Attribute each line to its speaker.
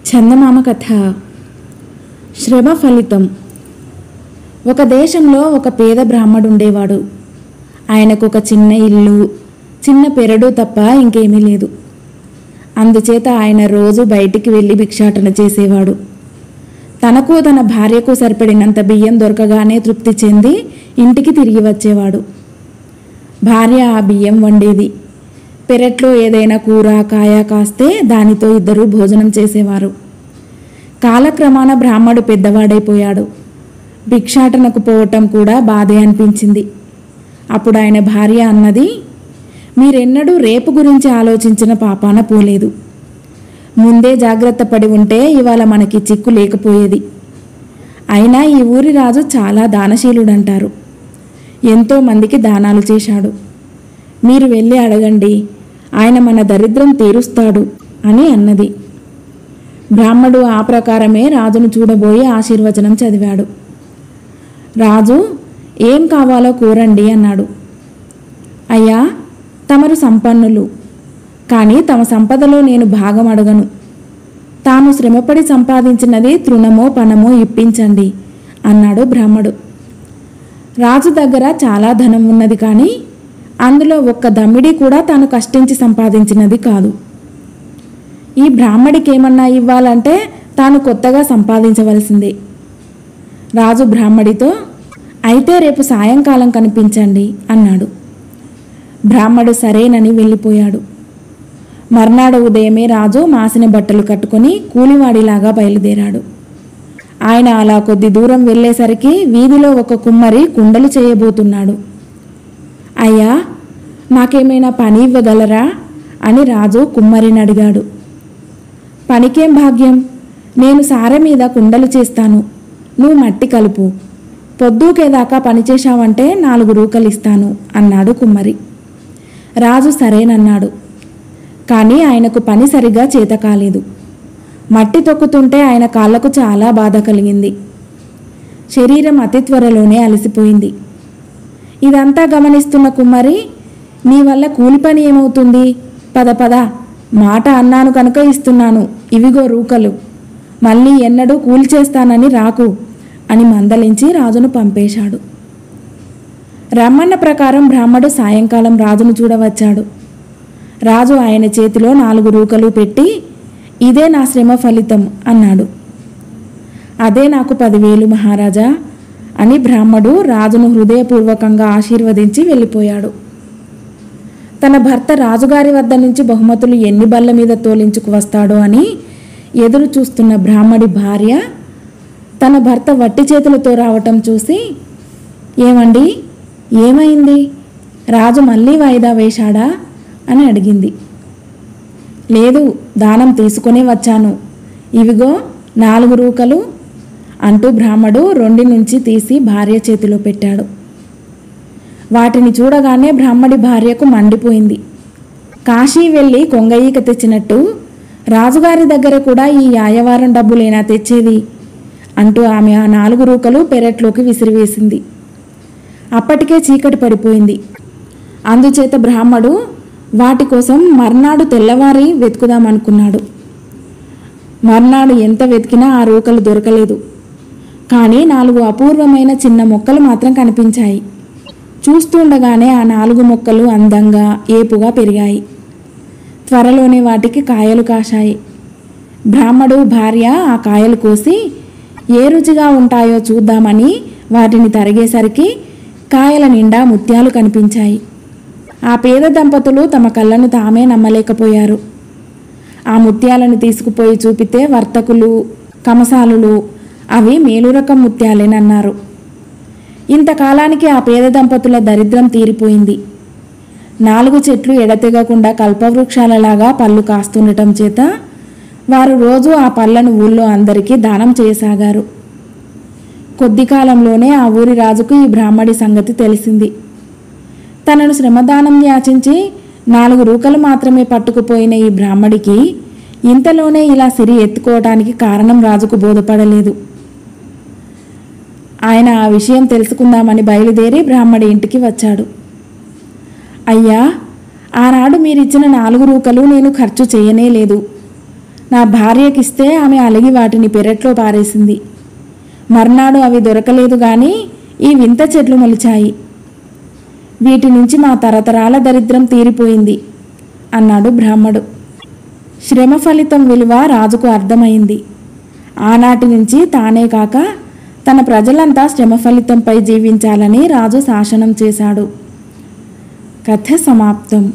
Speaker 1: చందమామ కథ. శ్రమ ఫలితం. ఒక దేశంలో ఒక పేద బ్రాహ్మడు ఉండేవాడు. ఆయనకు ఒక చిన్న ఇల్లు, చిన్న పెరడు తప్ప ఇంకేమీ లేదు. అందుచేత ఆయన రోజు బయటికి వెళ్ళి భిక్షాటన చేసేవాడు. తనకు తన భార్యకు సరిపడినంత బియ్యం దొరకగానే తృప్తి చెంది ఇంటికి తిరిగి వచ్చేవాడు. భార్య ఆ బియ్యం వండేది. పెరట్లో ఏదైనా కూర కాయ కాస్తే దానితో ఇద్దరూ భోజనం చేసేవారు. కాలక్రమాన బ్రాహ్మడు పెద్దవాడైపోయాడు. భిక్షాటనకు పోవటం కూడా బాధే అనిపించింది. అప్పుడు ఆయన భార్య అన్నది, మీరెన్నడూ రేపు గురించి ఆలోచించిన పాపాన పోలేదు. ముందే జాగ్రత్త పడి ఉంటే ఇవాళ మనకి చిక్కు లేకపోయేది. అయినా ఈ ఊరి రాజు చాలా దానశీలుడంటారు. ఎంతో మందికి దానాలు చేశాడు. మీరు వెళ్ళి అడగండి, ఆయన మన దరిద్రం తీరుస్తాడు అని అన్నది. బ్రాహ్మడు ఆ ప్రకారమే రాజును చూడబోయి ఆశీర్వచనం చదివాడు. రాజు, ఏం కావాలో కోరండి అన్నాడు. అయ్యా, తమరు సంపన్నులు, కానీ తమ సంపదలో నేను భాగం అడగను. తాము శ్రమపడి సంపాదించినది తృణమో పనమో ఇప్పించండి అన్నాడు బ్రాహ్మడు. రాజు దగ్గర చాలా ధనం ఉన్నది, కానీ అందులో ఒక్క దమ్మిడి కూడా తాను కష్టించి సంపాదించినది కాదు. ఈ బ్రాహ్మడికి ఏమన్నా ఇవ్వాలంటే తాను కొత్తగా సంపాదించవలసిందే. రాజు బ్రాహ్మడితో, అయితే రేపు సాయంకాలం కనిపించండి అన్నాడు. బ్రాహ్మడు సరేనని వెళ్ళిపోయాడు. మర్నాడు ఉదయమే రాజు మాసిన బట్టలు కట్టుకొని కూలివాడిలాగా బయలుదేరాడు. ఆయన అలా కొద్ది దూరం వెళ్ళేసరికి వీధిలో ఒక కుమ్మరి కుండలు చేయబోతున్నాడు. అయ్యా, నాకేమైనా పని ఇవ్వగలరా అని రాజు కుమ్మరిని అడిగాడు. పనికేం భాగ్యం, నేను సారె మీద కుండలు చేస్తాను, నువ్వు మట్టి కలుపు, పొద్దుకేదాకా పనిచేశావంటే 4 రూకలు ఇస్తాను అన్నాడు కుమ్మరి. రాజు సరేనన్నాడు. కానీ ఆయనకు పని సరిగా చేత కాలేదు. మట్టి తొక్కుతుంటే ఆయన కాళ్లకు చాలా బాధ కలిగింది. శరీరం అతి త్వరలోనే అలసిపోయింది. ఇదంతా గమనిస్తున్న కుమ్మరి, నీ వల్ల కూలి పని ఏమవుతుంది, పద పద, మాట అన్నాను కనుక ఇస్తున్నాను, ఇవిగో రూకలు, మళ్ళీ ఎన్నడూ కూలి చేస్తానని రాకు అని మందలించి రాజును పంపేశాడు. రమ్మన్న ప్రకారం బ్రాహ్మడు సాయంకాలం రాజును చూడవచ్చాడు. రాజు ఆయన చేతిలో 4 రూకలు పెట్టి, ఇదే నా శ్రమ ఫలితం అన్నాడు. అదే నాకు 10,000 మహారాజా అని బ్రాహ్మడు రాజును హృదయపూర్వకంగా ఆశీర్వదించి వెళ్ళిపోయాడు. తన భర్త రాజుగారి వద్ద నుంచి బహుమతులు ఎన్ని బల్ల మీద తోలించుకు వస్తాడో అని ఎదురు చూస్తున్న బ్రాహ్మడి భార్య తన భర్త వట్టి చేతులతో రావటం చూసి, ఏమండి, ఏమైంది, రాజు మళ్ళీ వాయిదా వేశాడా అని అడిగింది. లేదు, దానం తీసుకునే వచ్చాను, ఇవిగో 4 రూకలు అంటూ బ్రాహ్మడు 2 నుంచి తీసి భార్య చేతిలో పెట్టాడు. వాటిని చూడగానే బ్రాహ్మడి భార్యకు మండిపోయింది. కాశీ వెళ్ళి కొంగయ్యక తెచ్చినట్టు రాజుగారి దగ్గర కూడా ఈ యాయవారం డబ్బులేనా తెచ్చేది అంటూ ఆమె ఆ 4 రూకలు పెరట్లోకి విసిరివేసింది. అప్పటికే చీకటి పడిపోయింది. అందుచేత బ్రాహ్మడు వాటి కోసం మర్నాడు తెల్లవారి వెతుకుదామనుకున్నాడు. మర్నాడు ఎంత వెతికినా ఆ రూకలు దొరకలేదు. కానీ 4 అపూర్వమైన చిన్న మొక్కలు మాత్రం కనిపించాయి. చూస్తుండగానే ఆ 4 మొక్కలు అందంగా ఏపుగా పెరిగాయి. త్వరలోనే వాటికి కాయలు కాశాయి. బ్రాహ్మడు భార్య ఆ కాయలు కోసి ఏ రుచిగా ఉంటాయో చూద్దామని వాటిని తరిగేసరికి కాయల నిండా ముత్యాలు కనిపించాయి. ఆ పేద దంపతులు తమ కళ్ళను తామే నమ్మలేకపోయారు. ఆ ముత్యాలను తీసుకుపోయి చూపితే వర్తకులు, కమసాలులు అవి మేలురకం ముత్యాలేనన్నారు. ఇంతకాలానికి ఆ పేద దంపతుల దరిద్రం తీరిపోయింది. 4 చెట్లు ఎడతెగకుండా కల్పవృక్షాలలాగా పళ్ళు కాస్తుండటం చేత వారు రోజు ఆ పళ్ళను ఊళ్ళో అందరికీ దానం చేయసాగారు. కొద్ది కాలంలోనే ఆ ఊరి రాజుకు ఈ బ్రాహ్మడి సంగతి తెలిసింది. తనను శ్రమదానం యాచించి 4 రూకలు మాత్రమే పట్టుకుపోయిన ఈ బ్రాహ్మడికి ఇంతలోనే ఇలా సిరి ఎత్తుకోవటానికి కారణం రాజుకు బోధపడలేదు. ఆయన ఆ విషయం తెలుసుకుందామని బయలుదేరి బ్రాహ్మడి ఇంటికి వచ్చాడు. అయ్యా, ఆనాడు మీరిచ్చిన 4 రూకలు నేను ఖర్చు చేయనే లేదు. నా భార్యకిస్తే ఆమె అలిగి వాటిని పెరట్లో పారేసింది. మర్నాడు అవి దొరకలేదు గాని ఈ వింత చెట్లు మొలిచాయి. వీటి నుంచి మా తరతరాల దరిద్రం తీరిపోయింది అన్నాడు బ్రాహ్మడు. శ్రమ ఫలితం విలువ రాజుకు అర్థమైంది. ఆనాటి నుంచి తానే కాక తన ప్రజలంతా శ్రమ ఫలితంపై జీవించాలని రాజు శాసనం చేశాడు. కథ సమాప్తం.